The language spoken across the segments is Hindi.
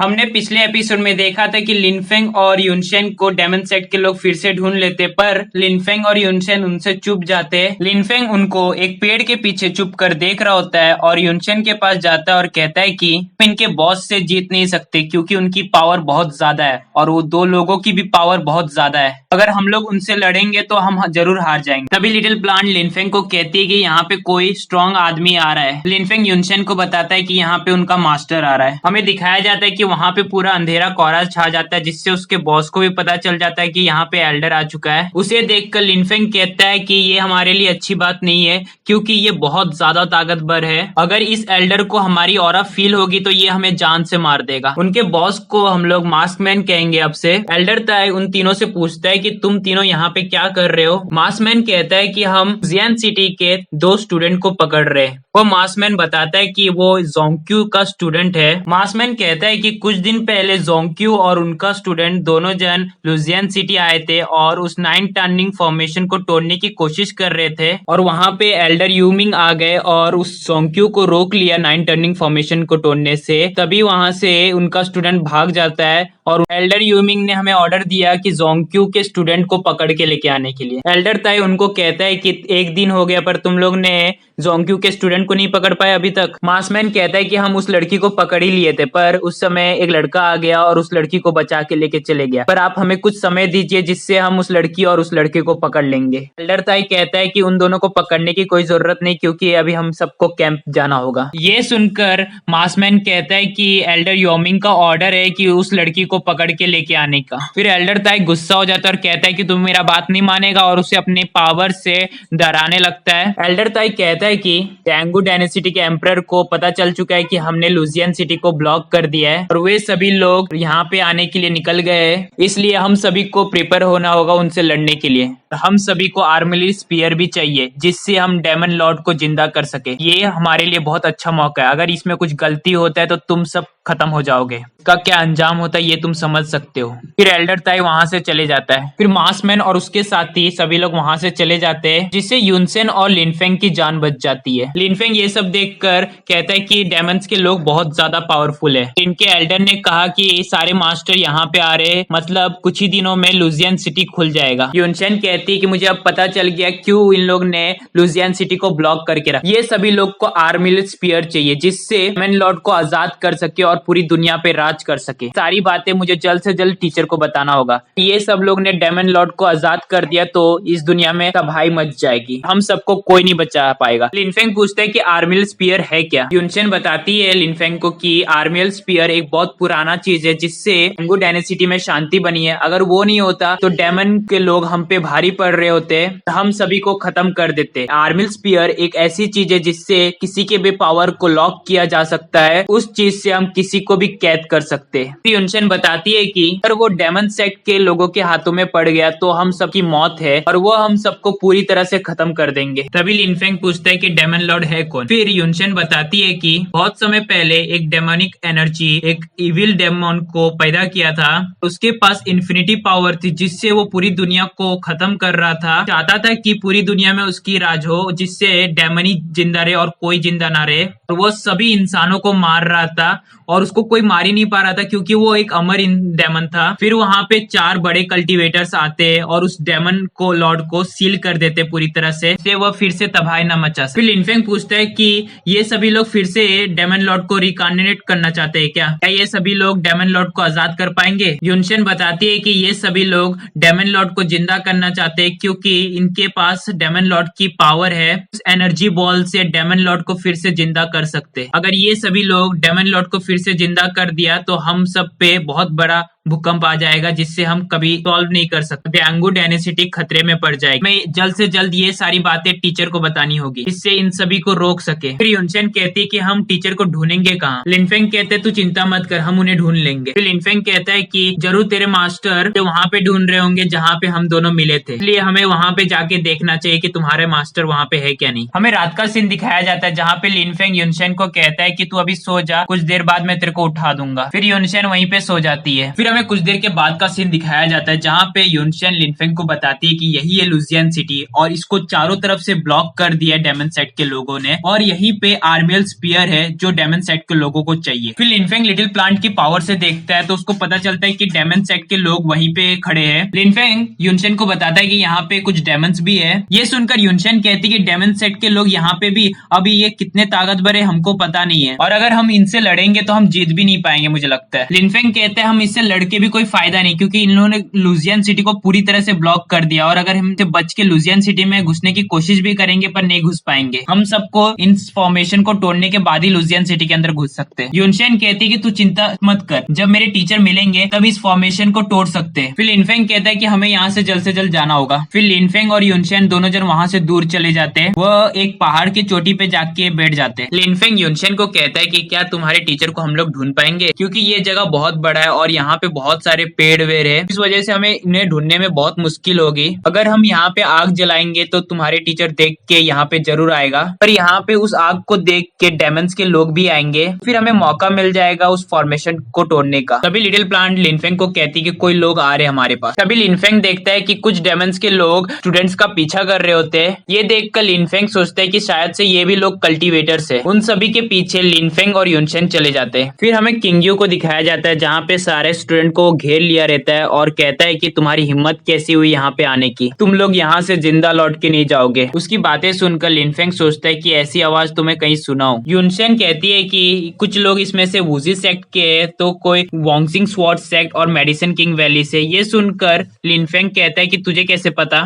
हमने पिछले एपिसोड में देखा था कि लिनफेंग और युनशेन को डेमन सेट के लोग फिर से ढूंढ लेते, पर लिनफेंग और युनशेन उनसे चुप जाते। लिनफेंग उनको एक पेड़ के पीछे चुप कर देख रहा होता है और युनशेन के पास जाता है और कहता है कि इनके बॉस से जीत नहीं सकते क्योंकि उनकी पावर बहुत ज्यादा है और वो दो लोगों की भी पावर बहुत ज्यादा है। अगर हम लोग उनसे लड़ेंगे तो हम जरूर हार जाएंगे। तभी लिटिल प्लांट लिनफेंग को कहती है कि यहाँ पे कोई स्ट्रॉन्ग आदमी आ रहा है। लिनफेंग युनशेन को बताता है कि यहाँ पे उनका मास्टर आ रहा है। हमें दिखाया जाता है कि वहाँ पे पूरा अंधेरा कोहरा छा जाता है, जिससे उसके बॉस को भी पता चल जाता है कि यहाँ पे एल्डर आ चुका है। उसे देखकर लिनफेंग कहता है कि ये हमारे लिए अच्छी बात नहीं है क्योंकि ये बहुत ज्यादा ताकतवर है। अगर इस एल्डर को हमारी ऑरा फील होगी तो ये हमें जान से मार देगा। उनके बॉस को हम लोग मास्कमैन कहेंगे अब से। एल्डर ताई उन तीनों से पूछता है कि तुम तीनों यहाँ पे क्या कर रहे हो। मास्कमैन कहता है कि हम जियान सिटी के 2 स्टूडेंट को पकड़ रहे हैं। वो मास्कमैन बताता है कि वो जोंक्यू का स्टूडेंट है। मास्कमैन कहता है कि कुछ दिन पहले जोंक्यू और उनका स्टूडेंट दोनों जन लुजियान सिटी आए थे और उस 9 टर्निंग फॉर्मेशन को तोड़ने की कोशिश कर रहे थे और वहां पे एल्डर यूमिंग आ गए और उस जोंक्यू को रोक लिया 9 टर्निंग फॉर्मेशन को तोड़ने से। तभी वहां से उनका स्टूडेंट भाग जाता है और एल्डर यूमिंग ने हमें ऑर्डर दिया कि जोंक्यू के स्टूडेंट को पकड़ के लेके आने के लिए। एल्डर ताई उनको कहता है कि 1 दिन हो गया पर तुम लोग ने जोंक्यू के स्टूडेंट को नहीं पकड़ पाए अभी तक। मास्कमैन कहता है कि हम उस लड़की को पकड़ ही लिए थे, पर उस समय एक लड़का आ गया और उस लड़की को बचा के लेके चले गया। पर आप हमें कुछ समय दीजिए जिससे हम उस लड़की और उस लड़के को पकड़ लेंगे। एल्डर ताई कहता है कि उन दोनों को पकड़ने की कोई जरूरत नहीं क्योंकि अभी हम सबको कैंप जाना होगा। ये सुनकर मास्कमैन कहता है कि एल्डर योमिंग का ऑर्डर है कि उस लड़की को पकड़ के लेके आने का। फिर एल्डर ताई गुस्सा हो जाता है और कहता है कि तुम मेरा बात नहीं मानेगा और उसे अपने पावर से डराने लगता है। एल्डर ताई कहता है कि टेंगू डायनेसिटी के एम्परर को पता चल चुका है कि हमने लुजियान सिटी को ब्लॉक कर दिया है और वे सभी लोग यहाँ पे आने के लिए निकल गए हैं, इसलिए हम सभी को प्रिपेयर होना होगा उनसे लड़ने के लिए। हम सभी को आर्मली स्पीयर भी चाहिए जिससे हम डेमन लॉर्ड को जिंदा कर सके। ये हमारे लिए बहुत अच्छा मौका है। अगर इसमें कुछ गलती होता है तो तुम सब खत्म हो जाओगे। इसका क्या अंजाम होता है ये तुम समझ सकते हो। फिर एल्डर ताई वहां से चले जाता है। फिर मास्कमैन और उसके साथी सभी लोग वहां से चले जाते हैं, जिससे युनशेन और लिनफेंग की जान बच जाती है। लिनफेंग ये सब देखकर कहता है कि डेमन्स के लोग बहुत ज्यादा पावरफुल है। इनके एल्डर ने कहा कि सारे मास्टर यहाँ पे आ रहे, मतलब कुछ ही दिनों में लुजियान सिटी खुल जाएगा। युनशेन कहती है कि मुझे अब पता चल गया क्यों इन लोग ने लुजियान सिटी को ब्लॉक करके रखा। ये सभी लोग को आर्मी स्पीयर चाहिए जिससे डेमन लॉर्ड को आजाद कर सके और पूरी दुनिया पे राज कर सके। सारी बातें मुझे जल्द से जल्द टीचर को बताना होगा। ये सब लोग ने डेमन लॉर्ड को आजाद कर दिया तो इस दुनिया में तबाही मच जाएगी, हम सबको कोई नहीं बचा पाएगा। लिनफेंग पूछता है कि आर्मियल स्पीयर है क्या। युनशेन बताती है लिनफेंग को कि आर्मियल स्पीयर एक बहुत पुराना चीज है जिससे टेंगू डायनेसिटी में शांति बनी है। अगर वो नहीं होता तो डेमन के लोग हम पे भारी पड़ रहे होते, हम सभी को खत्म कर देते। आर्मियल स्पीयर एक ऐसी चीज है जिससे किसी के भी पावर को लॉक किया जा सकता है, उस चीज से हम किसी को भी कैद कर सकते हैं। युनशेन बताती है कि अगर वो डेमन सेक्ट के लोगों के हाथों में पड़ गया तो हम सबकी मौत है और वो हम सबको पूरी तरह से खत्म कर देंगे। तभी लिनफेंग पूछता है कि डेमन लॉर्ड है कौन। फिर युनशेन बताती है कि बहुत समय पहले एक डेमोनिक एनर्जी एक इविल डेमन को पैदा किया था। उसके पास इन्फिनिटी पावर थी जिससे वो पूरी दुनिया को खत्म कर रहा था। चाहता था कि पूरी दुनिया में उसकी राज हो जिससे डेमनी जिंदा रहे और कोई जिंदा ना रहे। और वो सभी इंसानों को मार रहा था और उसको कोई मार ही नहीं पा रहा था क्योंकि वो एक अमर डेमन था। फिर वहां पे 4 बड़े कल्टीवेटर्स आते और उस डेमन को लॉर्ड को सील कर देते पूरी तरह से वो फिर से तबाही न मचा। फिर लिनफेंग पूछता है कि ये सभी लोग फिर से डेमन लॉर्ड को रिकार्डिनेट करना चाहते हैं क्या ये सभी लोग डेमन लॉर्ड को आजाद कर पाएंगे। युनशेन बताती है कि ये सभी लोग डेमन लॉर्ड को जिंदा करना चाहते हैं क्योंकि इनके पास डेमन लॉर्ड की पावर है। उस एनर्जी बॉल से डेमन लॉर्ड को फिर से जिंदा कर सकते। अगर ये सभी लोग डेमन लॉर्ड को फिर से जिंदा कर दिया तो हम सब पे बहुत बड़ा भूकंप आ जाएगा जिससे हम कभी सॉल्व नहीं कर सकते। टेंगू डायनेसिटी खतरे में पड़ जाएगी। मैं जल्द से जल्द ये सारी बातें टीचर को बतानी होगी जिससे इन सभी को रोक सके। फिर युनशेन कहती है कि हम टीचर को ढूंढेंगे कहाँ। लिनफेंग कहते तू चिंता मत कर, हम उन्हें ढूंढ लेंगे। फिर लिनफेंग कहता है कि जरूर तेरे मास्टर वहाँ पे ढूंढ रहे होंगे जहाँ पे हम दोनों मिले थे, इसलिए हमें वहाँ पे जाके देखना चाहिए कि तुम्हारे मास्टर वहाँ पे है क्या नहीं। हमें रात का सीन दिखाया जाता है जहाँ पे लिनफेंग युनशेन को कहता है कि तू अभी सो जा, कुछ देर बाद मैं तेरे को उठा दूंगा। फिर युनशेन वहीं पे सो जाती है। फिर हमें कुछ देर के बाद का सीन दिखाया जाता है जहाँ पे युनशेन लिनफेंग को बताती है कि यही है लुजियन सिटी और इसको चारों तरफ से ब्लॉक कर दिया डेमन सेट के लोगों ने और यहीं पे आर्मियल स्पीयर है जो डेमन सेट के लोगों को चाहिए। फिर लिनफेंग लिटिल प्लांट की पावर से देखता है तो उसको पता चलता है कि डेमन सेट के लोग वहीं पे खड़े हैं। लिनफेंग युनशेन को बताता है कि यहाँ पे कुछ डेमंस भी है। ये सुनकर युनशेन कहती है कि डेमन सेट के लोग यहाँ पे भी अभी ये कितने ताकतवर है हमको पता नहीं है और अगर हम इनसे लड़ेंगे तो हम जीत भी नहीं पाएंगे मुझे लगता है। लिनफेंग कहते हैं हम इससे लड़के भी कोई फायदा नहीं क्योंकि इन्होंने लुजियन सिटी को पूरी तरह से ब्लॉक कर दिया और अगर हम बच के लुजियन सिटी में घुसने की कोशिश भी करेंगे पर नहीं घुस पाएंगे। हम सबको इन फॉर्मेशन को तोड़ने के बाद ही लुजियन सिटी के अंदर घुस सकते हैं। युनशेन कहती है कि तू चिंता मत कर, जब मेरे टीचर मिलेंगे तब इस फॉर्मेशन को तोड़ सकते हैं। फिर लिनफेंग कहता है कि हमें यहाँ से जल्द जाना होगा। फिर लिनफेंग और युनशेन दोनों जन वहां से दूर चले जाते हैं। वह एक पहाड़ की चोटी पे जाके बैठ जाते हैं। लिनफेंग युनशेन को कहता है कि क्या तुम्हारे टीचर को हम लोग ढूंढ पाएंगे क्योंकि ये जगह बहुत बड़ा है और यहाँ पे बहुत सारे पेड़ वेड़ है, इस वजह से हमें इन्हें ढूंढने में बहुत मुश्किल होगी। अगर हम यहाँ पे आग जलाएंगे तो तुम्हारे टीचर देख के यहाँ पे जरूर आएगा, पर यहाँ पे उस आग को देख के डेमंस के लोग भी आएंगे, फिर हमें मौका मिल जाएगा उस फॉर्मेशन को तोड़ने का। तभी लिटिल प्लांट लिनफेंग को कहती है कि कोई लोग आ रहे हैं हमारे पास। तभी लिनफेंग देखता है कि कुछ डेमंस के लोग स्टूडेंट्स का पीछा कर रहे होते हैं। ये देखकर लिनफेंग सोचता है कि शायद से ये भी लोग कल्टीवेटर्स है। उन सभी के पीछे लिनफेंग और युनशेन चले जाते हैं। फिर हमें किंग्यू को दिखाया जाता है जहाँ पे सारे स्टूडेंट को घेर लिया रहता है और कहता है कि तुम्हारी हिम्मत कैसी हुई यहाँ पे आने की, तुम लोग यहाँ से जिंदा लौट के नहीं जाओगे। उसकी बातें सुनकर लिनफेंग सोचता है कि ऐसी आवाज तुम्हें कहीं सुना हो। युनशेन कहती है कि कुछ लोग इसमें से वुजी सेक्ट के है तो कोई वोंगजिंग स्वॉर्ड सेक्ट और मेडिसिन किंग वैली से। ये सुनकर लिनफेंग कहता है कि तुझे कैसे पता।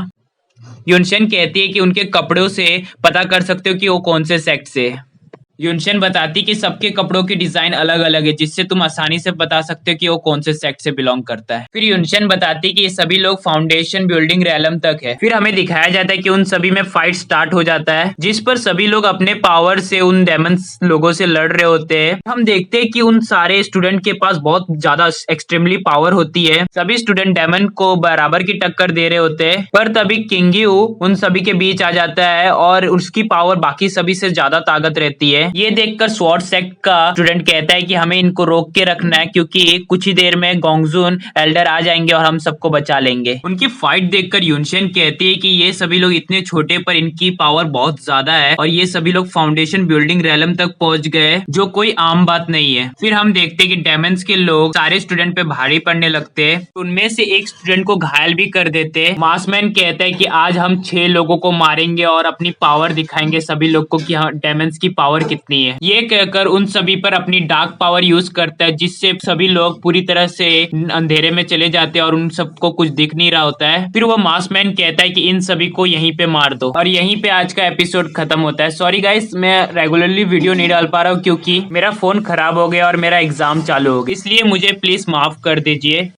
युनशेन कहती है कि उनके कपड़ों से पता कर सकते हो कि वो कौन से सेक्ट से है। युनशेन बताती कि सबके कपड़ों की डिजाइन अलग अलग है जिससे तुम आसानी से बता सकते हो कि वो कौन से सेक्ट से बिलोंग करता है। फिर युनशेन बताती कि ये सभी लोग फाउंडेशन बिल्डिंग रैलम तक है। फिर हमें दिखाया जाता है कि उन सभी में फाइट स्टार्ट हो जाता है जिस पर सभी लोग अपने पावर से उन डेमंस लोगों से लड़ रहे होते हैं। हम देखते हैं कि उन सारे स्टूडेंट के पास बहुत ज्यादा एक्सट्रीमली पावर होती है। सभी स्टूडेंट डेमन को बराबर की टक्कर दे रहे होते हैं, पर तभी किंग्यू उन सभी के बीच आ जाता है और उसकी पावर बाकी सभी से ज्यादा ताकत रहती है। ये देखकर स्वॉर्ड सेक्ट का स्टूडेंट कहता है कि हमें इनको रोक के रखना है क्योंकि कुछ ही देर में गोंगजुन एल्डर आ जाएंगे और हम सबको बचा लेंगे। उनकी फाइट देखकर युनशेन कहती है कि ये सभी लोग इतने छोटे पर इनकी पावर बहुत ज्यादा है और ये सभी लोग फाउंडेशन बिल्डिंग रैलम तक पहुंच गए जो कोई आम बात नहीं है। फिर हम देखते हैं कि डेमंस के लोग सारे स्टूडेंट पे भारी पड़ने लगते हैं। उनमें से एक स्टूडेंट को घायल भी कर देते हैं। मास्कमैन कहता है कि आज हम 6 लोगों को मारेंगे और अपनी पावर दिखाएंगे सभी लोग को कि हाँ डेमंस की पावर कितनी है। ये कहकर उन सभी पर अपनी डार्क पावर यूज करता है जिससे सभी लोग पूरी तरह से अंधेरे में चले जाते हैं और उन सबको कुछ दिख नहीं रहा होता है। फिर वो मास्कमैन कहता है कि इन सभी को यहीं पे मार दो और यहीं पे आज का एपिसोड खत्म होता है। सॉरी गाइस, मैं रेगुलरली वीडियो नहीं डाल पा रहा हूँ क्योंकि मेरा फोन खराब हो गया और मेरा एग्जाम चालू हो गया, इसलिए मुझे प्लीज माफ कर दीजिए।